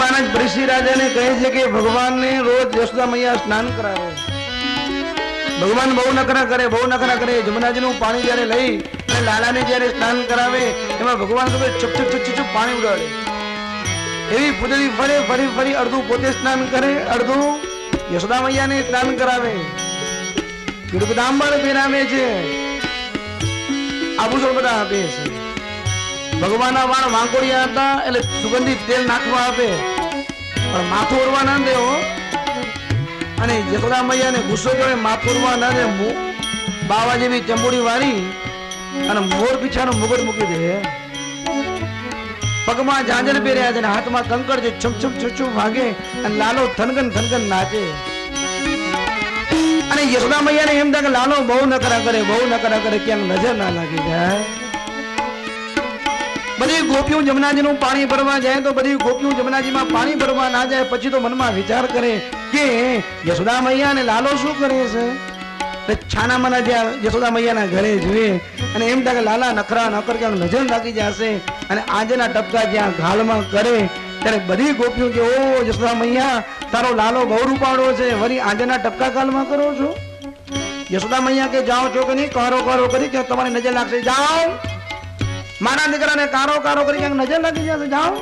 महाराज परीक्षित राजा ने कहे છે કે ભગવાનને રોજ યશોદા મૈયા સ્નાન કરાવે. ભગવાન બહુ નખરા કરે જમનાજીનું પાણી જ્યારે લઈ અને લાલાને જ્યારે સ્નાન કરાવે એમાં ભગવાન તો ચપ ચપ ચપ ચપ પાણી ઉડાડે. એવી પૂતળી ફરી અડધું પોતે સ્નાન કરે, અડધું યશોદા મૈયાને સ્નાન કરાવે. પીડુકદાંબર પહેરાવે છે, આભૂષણ બધા આપે છે. ભગવાનના વાળ વાંકોડિયા હતા એટલે સુગંધિત તેલ નાખવા આપે, પણ માથું ઓરવા ના દે. અને યશોદા મૈયાને ગુસ્સો જોડે માથું ઓરવા ના દે. બાવા જેવી ચંબુડી વાળી અને મોર પીછાનો મુગટ મૂકી દે. પગમાં ઝાંઝર પહેર્યા છે, હાથમાં કંકડ છે, છમ છમ છમ વાગે અને લાલો થનગન નાચે. અને યશોદા મૈયાને એમ થાય કે લાલો બહુ નકરા કરે ક્યાંક નજર ના લાગી જાય. બધી ગોપીઓ જમનાજીનું પાણી ભરવા જાય તો બધી ગોપીઓ જમનાજીમાં પાણી ભરવા ના જાય. પછી તો મનમાં વિચાર કરે કે યશોદા મૈયા અને લાલો શું કરે છે. છાના મના જ્યાં યશોદા મૈયાના ઘરે જોઈએ અને એમ થાય કે લાલા નખરા નકર ક્યાંક નજર લાગી જશે. અને આજના ટપકા જ્યાં ઘાલમાં કરે ત્યારે બધી ગોપીઓ કે ઓ યશોદા મૈયા તારો લાલો બહુ રૂપાળો છે, વળી આજના ટપકા ગાલમાં કરો છો. યશોદા મૈયા કે જાઓ છો કે નહીં, કારો કરી કે તમારી નજર લાગશે, જાઓ. મારા દીકરાને કારો કરી ક્યાંક નજર લાગી જશે, જાઓ.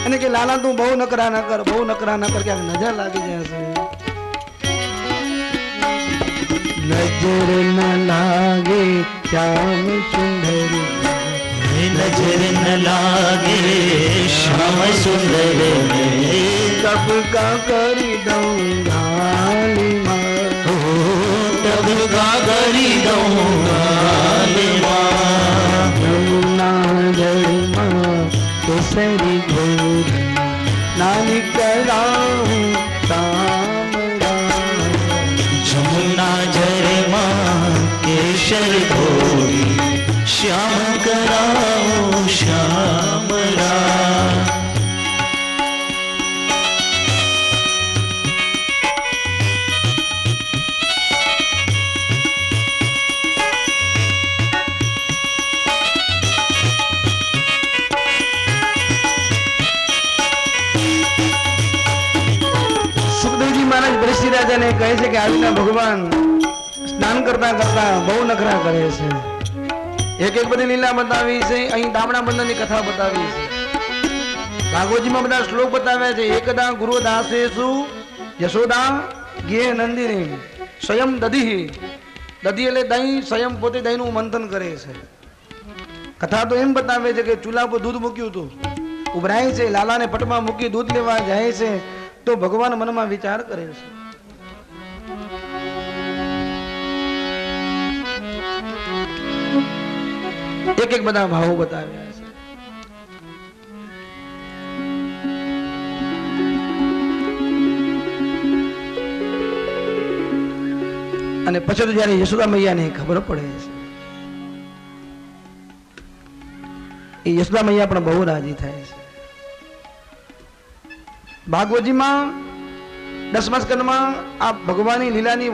અને કે લાલા તું બહુ નકરા ના કર ક્યાંક નજર લાગી જશે. નજર ન લાગે શ્યામ સુંદરી, नजर न लागे श्याम सुंदर टपका करी दऊं गाली मां, टपका करी दऊं गाली मां. यमुना जलमा केसरी घोर नानी कराऊं तामरा. जमुना जरमा केशर घोरी श्याम कराओ श्यामरा. સુખદેવજી મહારાજ પરીક્ષિત રાજાને કહે છે કે આવીના ભગવાન સ્નાન કરતા બહુ નખરા કરે છે. એક બધી લીલા બતાવી છે. અહીં દામણા બંધનની કથા બતાવી છે. ભાગવતજીમાં બધા શ્લોક બતાવ્યા છે. એકદા ગુરુ દાસેસુ યશોદા ગે નંદિની સ્વયં દધી એટલે દહીં, સ્વયં પોતે દહીંનું મંથન કરે છે. કથા તો એમ બતાવે છે કે ચૂલા પર દૂધ મૂક્યું હતું, ઉભરાય છે, લાલાને પટમાં મૂકી દૂધ લેવા જાય છે તો ભગવાન મનમાં વિચાર કરે છે. એક બધા ભાવો બતાવ્યા છે. અને પછી તો જયારે યશોદા મૈયાને ખબર પડે છે એ યશોદા મૈયા પણ બહુ રાજી થાય છે. ભાગવતજીમાં 10મા સ્કંદમાં આ ભગવાનની લીલાની